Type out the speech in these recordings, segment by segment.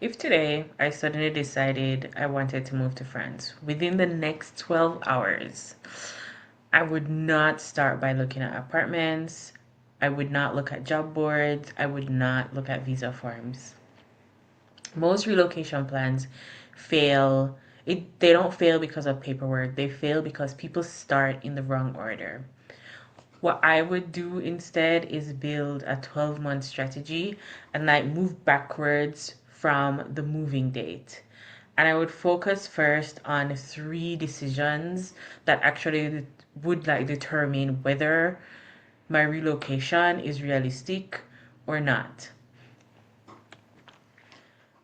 If today I suddenly decided I wanted to move to France within the next 12 hours, I would not start by looking at apartments. I would not look at job boards. I would not look at visa forms. Most relocation plans fail. They don't fail because of paperwork. They fail because people start in the wrong order. What I would do instead is build a 12-month strategy and like move backwards from the moving date. And I would focus first on three decisions that actually would like determine whether my relocation is realistic or not.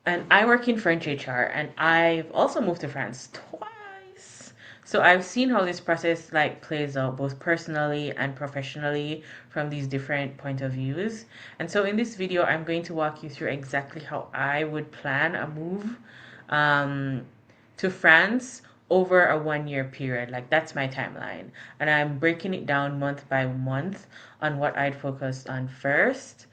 And I work in French HR, and I've also moved to France twice. So I've seen how this process like plays out both personally and professionally from these different point of views. And so in this video, I'm going to walk you through exactly how I would plan a move um, to France over a 1 year period. Like that's my timeline. And I'm breaking it down month by month on what I'd focus on first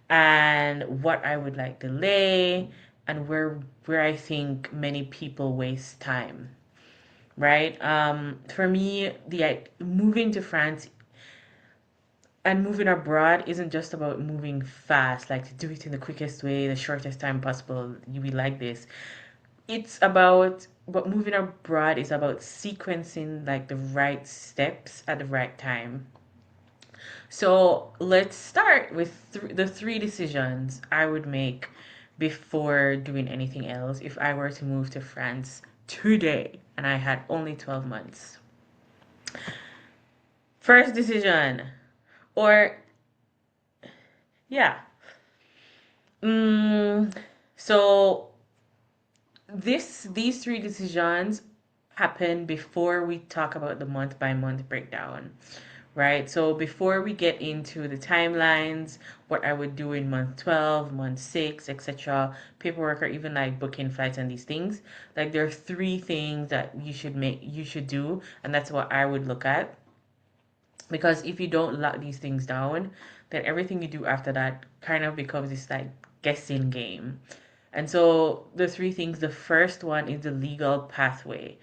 and what I would like delay and where I think many people waste time, right? For me, the moving to France and moving abroad isn't just about moving fast, like to do it in the quickest way, the shortest time possible. You will like this. It's about, but moving abroad is about sequencing like the right steps at the right time. So let's start with the three decisions I would make before doing anything else if I were to move to France today and I had only 12 months. First decision, or yeah. Mm, so these three decisions happen before we talk about the month by month breakdown, right? So before we get into the timelines, what I would do in month 12, month 6, etc., paperwork or even like booking flights and these things, like there are three things that you should do, and that's what I would look at. Because if you don't lock these things down, then everything you do after that kind of becomes this like guessing game. And so the three things, the first one is the legal pathway.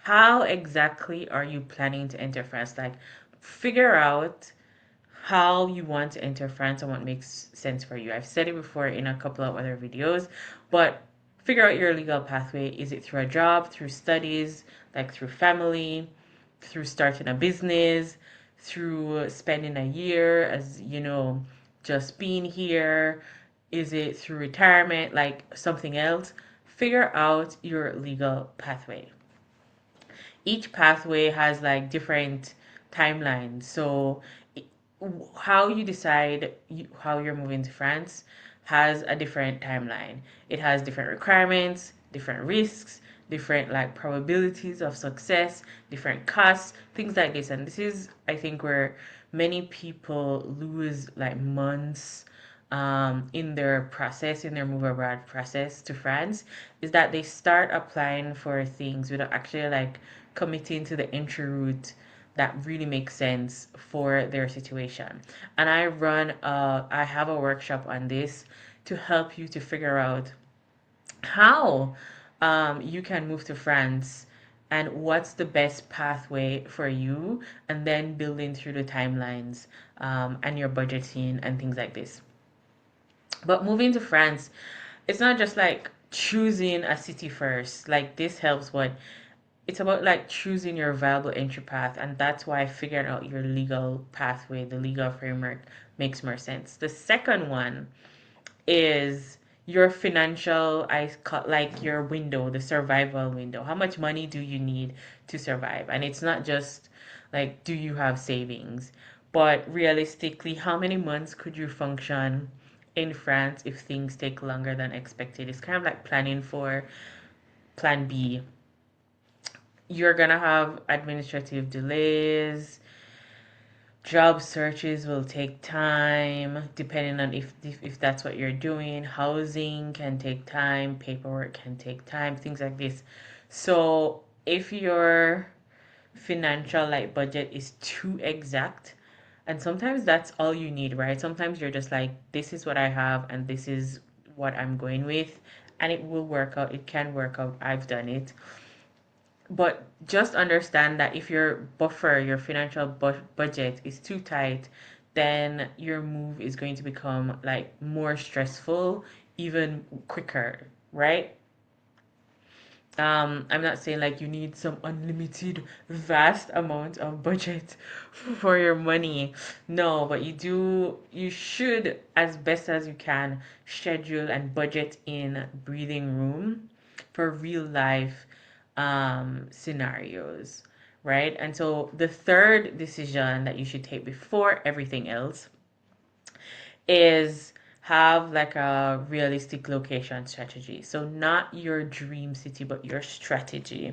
How exactly are you planning to enter France? Like figure out how you want to enter France and what makes sense for you. I've said it before in a couple of other videos, but figure out your legal pathway. Is it through a job, through studies, like through family, through starting a business, through spending a year as, just being here? Is it through retirement, like something else? Figure out your legal pathway. Each pathway has like different timelines. So how you decide how you're moving to France has a different timeline. It has different requirements, different risks, different like probabilities of success, different costs, things like this. And this is, I think, where many people lose like months in their process, in their move abroad process to France, is that they start applying for things without actually like committing to the entry route that really makes sense for their situation. And I have a workshop on this to help you to figure out how you can move to France and what's the best pathway for you, and then building through the timelines and your budgeting and things like this. But moving to France, it's not just like choosing a city first. Like this helps, but it's about like choosing your viable entry path, and that's why figuring out your legal pathway, the legal framework, makes more sense. The second one is your financial, like your window, the survival window. How much money do you need to survive? And it's not just like, do you have savings, but realistically, how many months could you function in France if things take longer than expected? It's kind of like planning for plan B. You're gonna have administrative delays. Job searches will take time depending on if that's what you're doing. Housing can take time, paperwork can take time, things like this. So if your financial like budget is too exact, and sometimes that's all you need, right? Sometimes you're just like, this is what I have and this is what I'm going with, and it will work out. It can work out. I've done it. But just understand that if your buffer, your financial budget is too tight, then your move is going to become like more stressful, even quicker, right? I'm not saying like you need some unlimited, vast amount of budget for your money. No, but you should, as best as you can, schedule and budget in breathing room for real life scenarios, right? And so the third decision that you should take before everything else is have like a realistic location strategy. So not your dream city, but your strategy.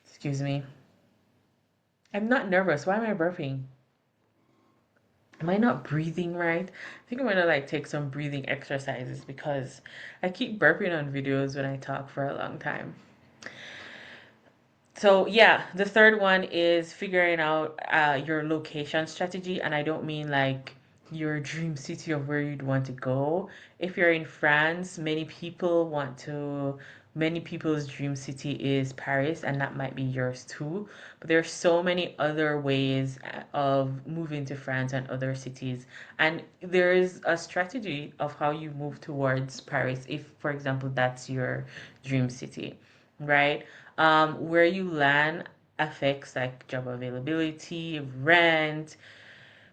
Excuse me. I'm not nervous. Why am I burping? Am I not breathing right? I think I'm gonna like take some breathing exercises because I keep burping on videos when I talk for a long time. So yeah, the third one is figuring out your location strategy, and I don't mean like your dream city of where you'd want to go. If you're in France, many people's dream city is Paris, and that might be yours too. But there's so many other ways of moving to France and other cities, and there is a strategy of how you move towards Paris if, for example, that's your dream city, right? Where you land affects like job availability, rent,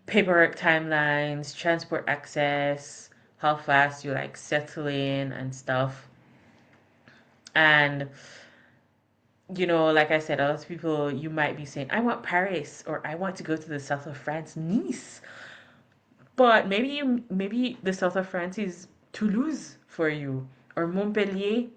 paperwork timelines, transport access, how fast you like settle in and stuff. And like I said, a lot of people you might be saying, I want Paris or I want to go to the south of France, Nice. But maybe the south of France is Toulouse for you or Montpellier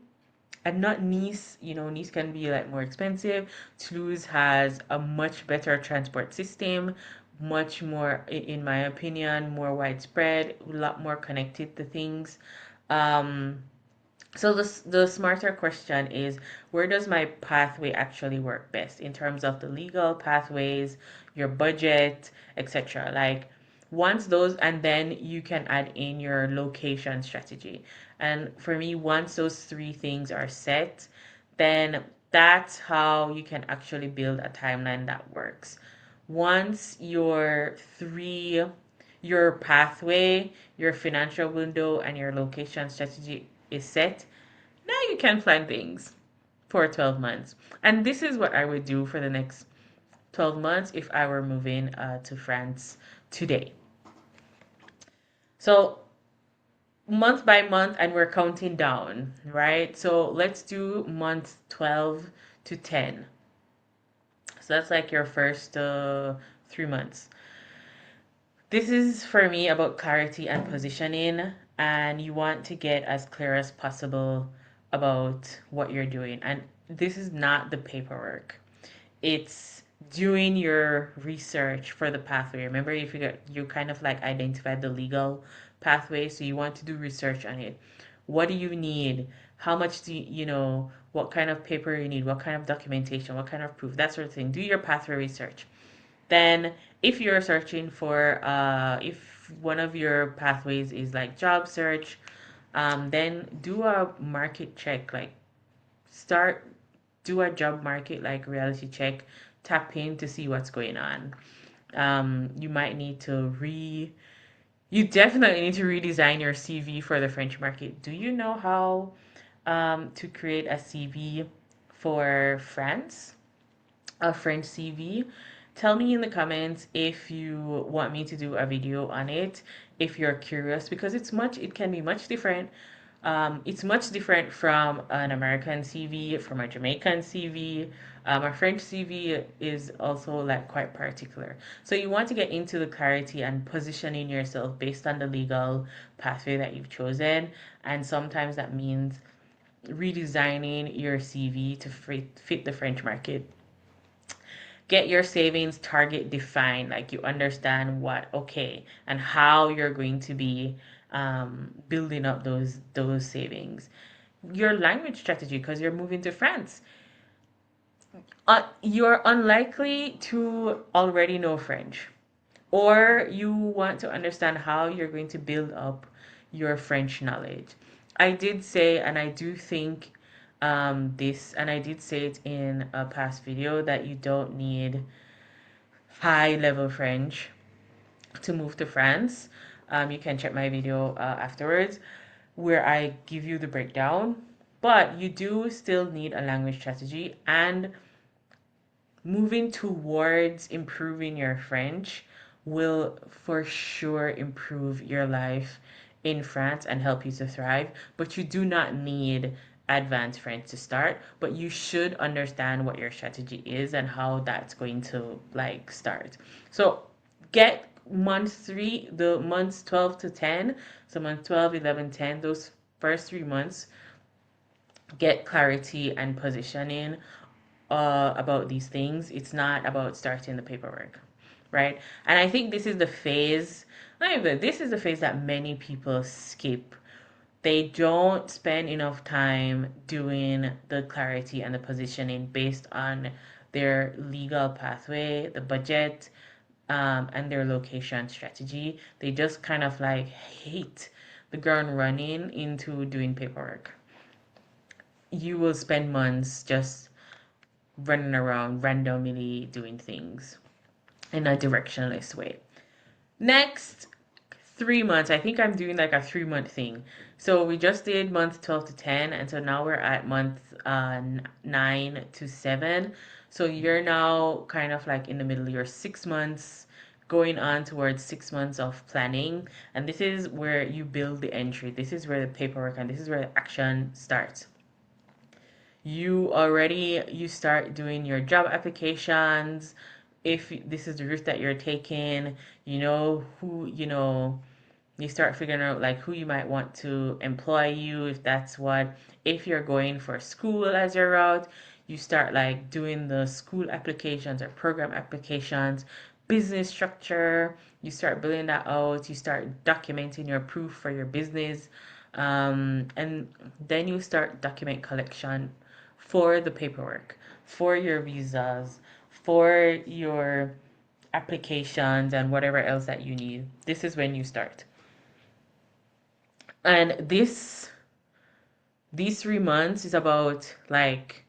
and not Nice. Nice can be like more expensive. Toulouse has a much better transport system, much more, in my opinion, more widespread, a lot more connected to things. Um, so the smarter question is, where does my pathway actually work best in terms of the legal pathways, your budget, etc. Like once those, and then you can add in your location strategy. And for me, once those three things are set, then that's how you can actually build a timeline that works. Once your pathway, your financial window, and your location strategy is set, now you can plan things for 12 months. And this is what I would do for the next 12 months if I were moving to France today. So, month by month, and we're counting down, right? So, let's do month 12 to 10. So, that's like your first 3 months. This is for me about clarity and positioning, and you want to get as clear as possible about what you're doing. And this is not the paperwork, it's doing your research for the pathway. Remember, if you kind of like identified the legal pathway, so you want to do research on it. What do you need? How much what kind of paper you need, what kind of documentation, what kind of proof, that sort of thing. Do your pathway research. Then, if you're searching for, if one of your pathways is like job search, then do a market check. Like, start, do a job market, like reality check, tap in to see what's going on. You might need to you definitely need to redesign your CV for the French market. Do you know how to create a CV for France? A French CV? Tell me in the comments if you want me to do a video on it, if you're curious, because it can be much different. It's much different from an American CV, from a Jamaican CV. A French CV is also like quite particular. So you want to get into the clarity and positioning yourself based on the legal pathway that you've chosen. And sometimes that means redesigning your CV to fit the French market. Get your savings target defined, like you understand okay, and how you're going to be building up those savings. Your language strategy, because you're moving to France. You're unlikely to already know French, or you want to understand how you're going to build up your French knowledge. I did say, and I do think this, and I did say it in a past video, that you don't need high level French to move to France. You can check my video afterwards where I give you the breakdown. But you do still need a language strategy, and moving towards improving your French will for sure improve your life in France and help you to thrive. But you do not need advanced French to start, but you should understand what your strategy is and how that's going to like start. So get month 3, the months 12 to 10, so month 12, 11, 10, those first 3 months, get clarity and positioning about these things. It's not about starting the paperwork, right? And I think this is the phase, not even, this is the phase that many people skip. They don't spend enough time doing the clarity and the positioning based on their legal pathway, the budget, and their location strategy. They just kind of like hate the ground running into doing paperwork. You will spend months just running around randomly doing things in a directionless way. Next 3 months, I think I'm doing like a 3 month thing. So we just did month 12 to 10, and so now we're at month 9 to 7. So you're now kind of like in the middle. You're 6 months going on towards 6 months of planning, and this is where you build the entry. This is where the paperwork and this is where the action starts. You start doing your job applications. If this is the route that you're taking, you start figuring out like who you might want to employ you, if you're going for school as your route, you start like doing the school applications or program applications, business structure, you start building that out, you start documenting your proof for your business, and then you start document collection for the paperwork, for your visas, for your applications, and whatever else that you need. This is when you start. And these 3 months is about like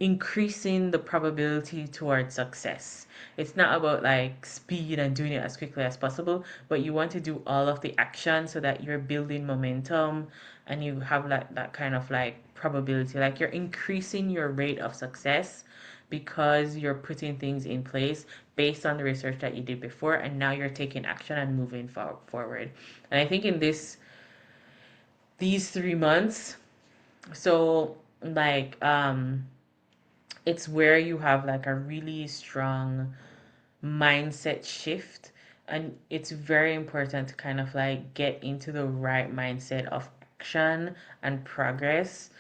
increasing the probability towards success. It's not about like speed and doing it as quickly as possible, but you want to do all of the action so that you're building momentum and you have like that kind of like probability. Like you're increasing your rate of success because you're putting things in place based on the research that you did before, and now you're taking action and moving forward. And I think in these 3 months, so like it's where you have like a really strong mindset shift, and it's very important to kind of like get into the right mindset of action and progress,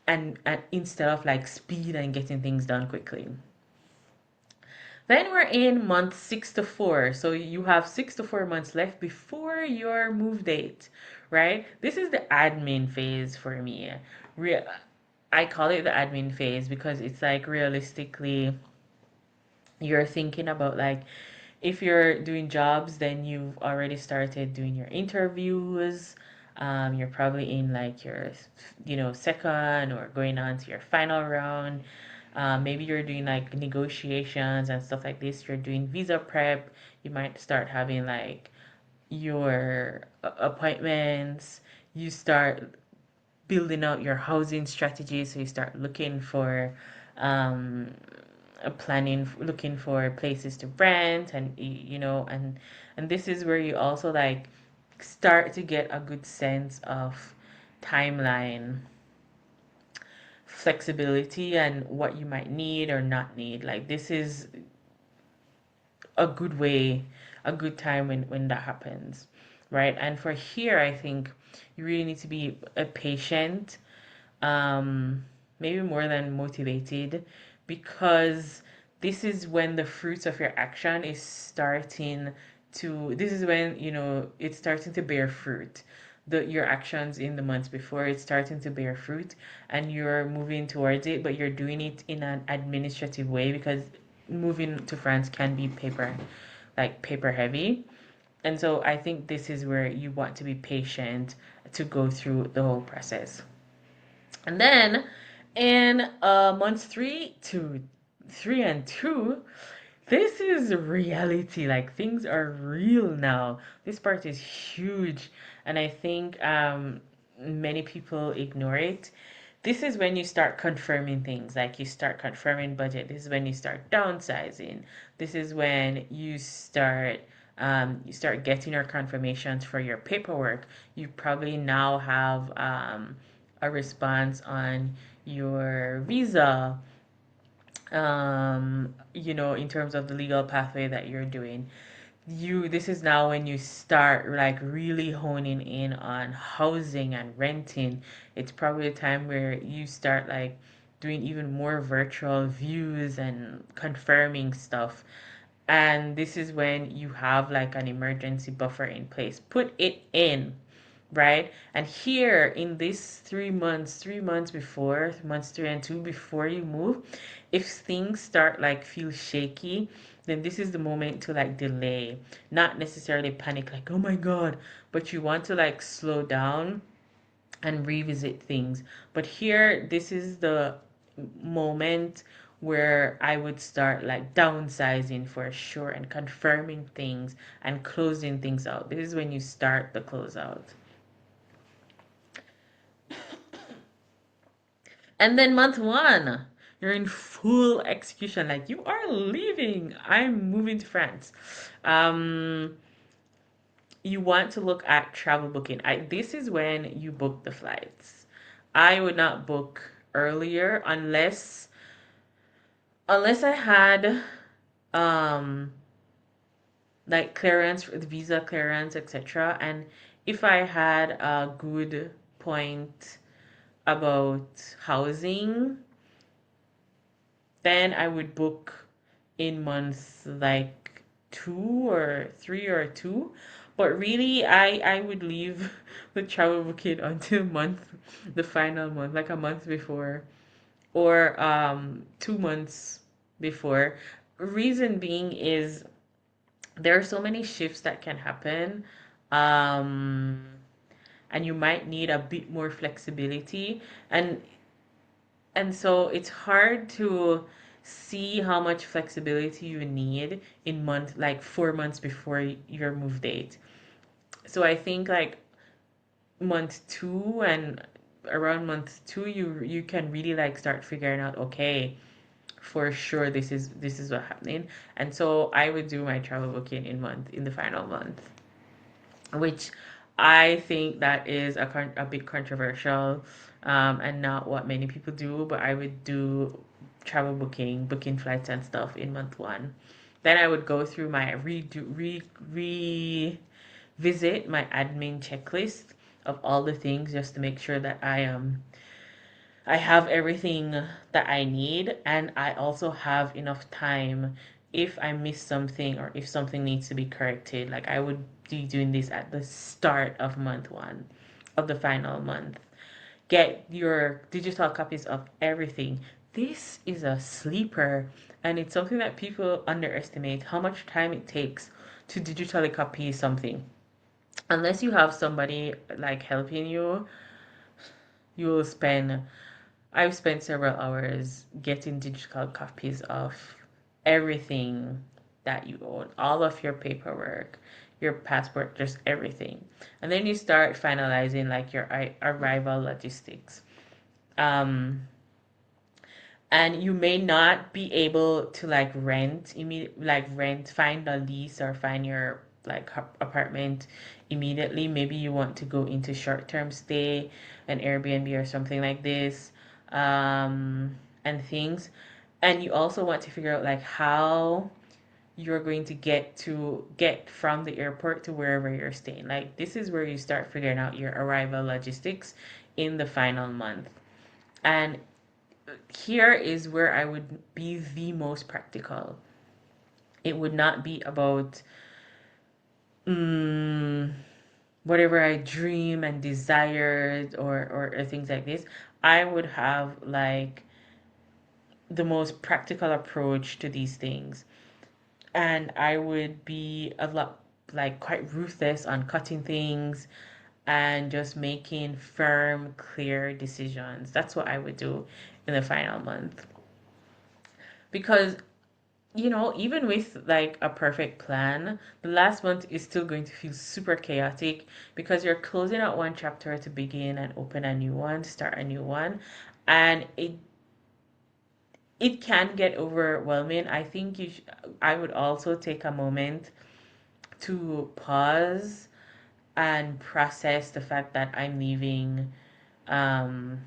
and instead of like speed and getting things done quickly. Then we're in month 6 to 4. So you have 6 to 4 months left before your move date, right? This is the admin phase for me. Re- I call it the admin phase because it's like realistically, you're thinking about like if you're doing jobs, then you've already started doing your interviews. You're probably in like your, second or going on to your final round. Maybe you're doing like negotiations and stuff like this. You're doing visa prep. You might start having like your appointments. You start building out your housing strategy. So you start looking for um, looking for places to rent, and this is where you also like start to get a good sense of timeline, flexibility, and what you might need or not need. Like this is a good way, a good time when that happens, right? And for here, I think you really need to be a patient, um, maybe more than motivated, because this is when the fruits of your action is starting this is when, it's starting to bear fruit. Your actions in the months before, it's starting to bear fruit, and you're moving towards it, but you're doing it in an administrative way because moving to France can be like paper heavy. And so I think this is where you want to be patient to go through the whole process. And then in months 3 and 2, this is reality. Like things are real now. This part is huge, and I think many people ignore it. This is when you start confirming things, like you start confirming budget. This is when you start downsizing. This is when you start getting your confirmations for your paperwork. You probably now have a response on your visa, in terms of the legal pathway that you're doing. This is now when you start like really honing in on housing and renting. It's probably a time where you start like doing even more virtual views and confirming stuff. And this is when you have like an emergency buffer in place. Put it in, right? And here in this 3 months, 3 months before, months 3 and 2 before you move, if things start like feel shaky, then this is the moment to like delay, not necessarily panic like, oh my God, but you want to like slow down and revisit things. But here, this is the moment where I would start like downsizing for sure and confirming things and closing things out. This is when you start the closeout. And then month 1, you're in full execution. Like you are leaving. I'm moving to France. Um, you want to look at travel booking. This is when you book the flights. I would not book earlier unless I had um like clearance, visa clearance, etc. And if I had a good point about housing, then I would book in months like 2 or 3 or 2. But really, I would leave the travel booking until the final month, like a month before, or 2 months before. Reason being is there are so many shifts that can happen, um, and you might need a bit more flexibility, and so it's hard to see how much flexibility you need in month like 4 months before your move date. So I think like month 2 and around month 2 you can really like start figuring out, okay, for sure this is what's happening. And so I would do my travel booking in the final month, which I think that is a bit controversial, and not what many people do, but I would do travel booking flights and stuff in month 1. Then I would go through my revisit my admin checklist of all the things just to make sure that I have everything that I need, and I also have enough time if I miss something or if something needs to be corrected. Like I would be doing this at the start of month 1 of the final month. Get your digital copies of everything. This is a sleeper, and it's something that people underestimate how much time it takes to digitally copy something. Unless you have somebody like helping you, you will spend I've spent several hours getting digital copies of everything that you own, all of your paperwork, your passport, just everything. And then you start finalizing like your arrival logistics. Um, and you may not be able to like find a lease or find your like apartment immediately. Maybe you want to go into short-term stay, an Airbnb or something like this, and things. And you also want to figure out like how you're going to get from the airport to wherever you're staying. Like this is where you start figuring out your arrival logistics in the final month. And here is where I would be the most practical. It would not be about mm, whatever I dream and desired, or things like this. I would have like the most practical approach to these things. And I would be a lot like quite ruthless on cutting things and just making firm, clear decisions. That's what I would do in the final month. Because, even with like a perfect plan, the last month is still going to feel super chaotic because you're closing out one chapter to begin and open a new one, start a new one. And it can get overwhelming. I think I would also take a moment to pause and process the fact that I'm leaving um,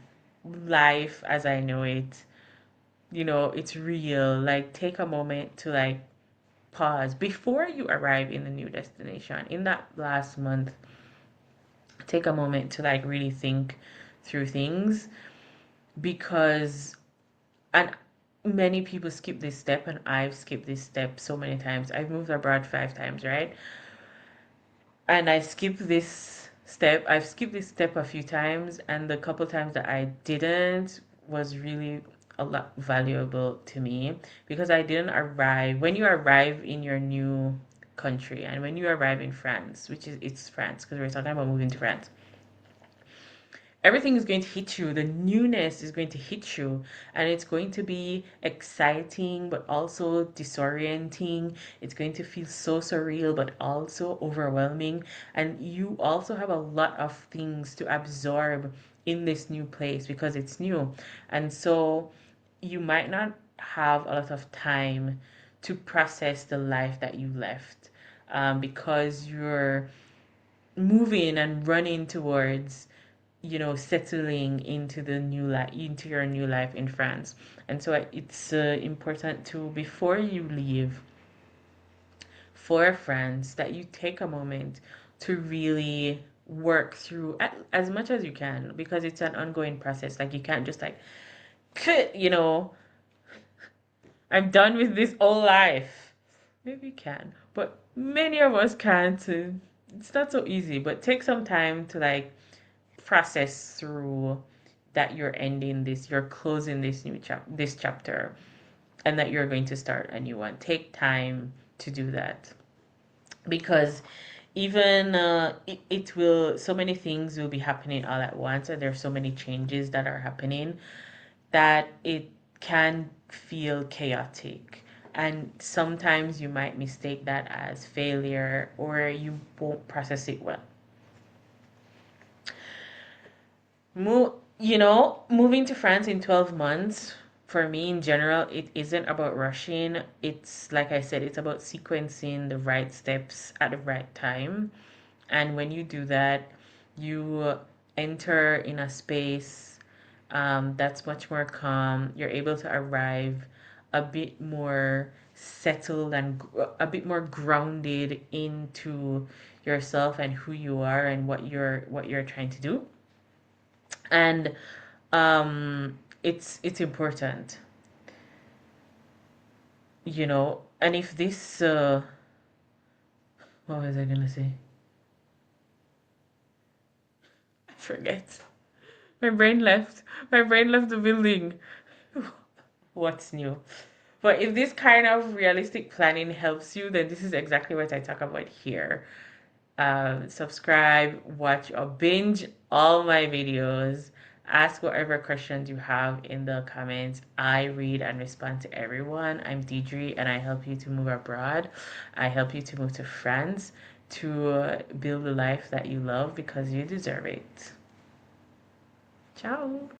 life as I know it. It's real. Like, take a moment to like pause before you arrive in the new destination. In that last month, take a moment to like really think through things because, and many people skip this step, and I've skipped this step so many times. I've moved abroad 5 times, right? And I've skipped this step a few times, and the couple times that I didn't was really a lot valuable to me because I didn't arrive. When you arrive in your new country, and when you arrive in France, it's France because we're talking about moving to France, everything is going to hit you. The newness is going to hit you, and it's going to be exciting, but also disorienting. It's going to feel so surreal, but also overwhelming. And you also have a lot of things to absorb in this new place because it's new. And so you might not have a lot of time to process the life that you left because you're moving and running towards settling into the new life, into your new life in France. And so it's important to, before you leave for France, that you take a moment to really work through as much as you can because it's an ongoing process. Like, you can't just like, I'm done with this whole life. Maybe you can, but many of us can't. It's not so easy, but take some time to like process through that you're closing this chapter, and that you're going to start a new one. Take time to do that because even it will, so many things will be happening all at once, and there's so many changes that are happening that it can feel chaotic. And sometimes you might mistake that as failure, or you won't process it well. Moving to France in 12 months, for me in general, it isn't about rushing. It's like I said, it's about sequencing the right steps at the right time. And when you do that, you enter in a space that's much more calm. You're able to arrive a bit more settled and a bit more grounded into yourself and who you are and what you're trying to do. And it's important, and if this what was I gonna say? I forget. My brain left the building. What's new? But if this kind of realistic planning helps you, then this is exactly what I talk about here. Subscribe, watch or binge all my videos. Ask whatever questions you have in the comments. I read and respond to everyone. I'm Diedre, and I help you to move abroad. I help you to move to France to build the life that you love because you deserve it. Ciao.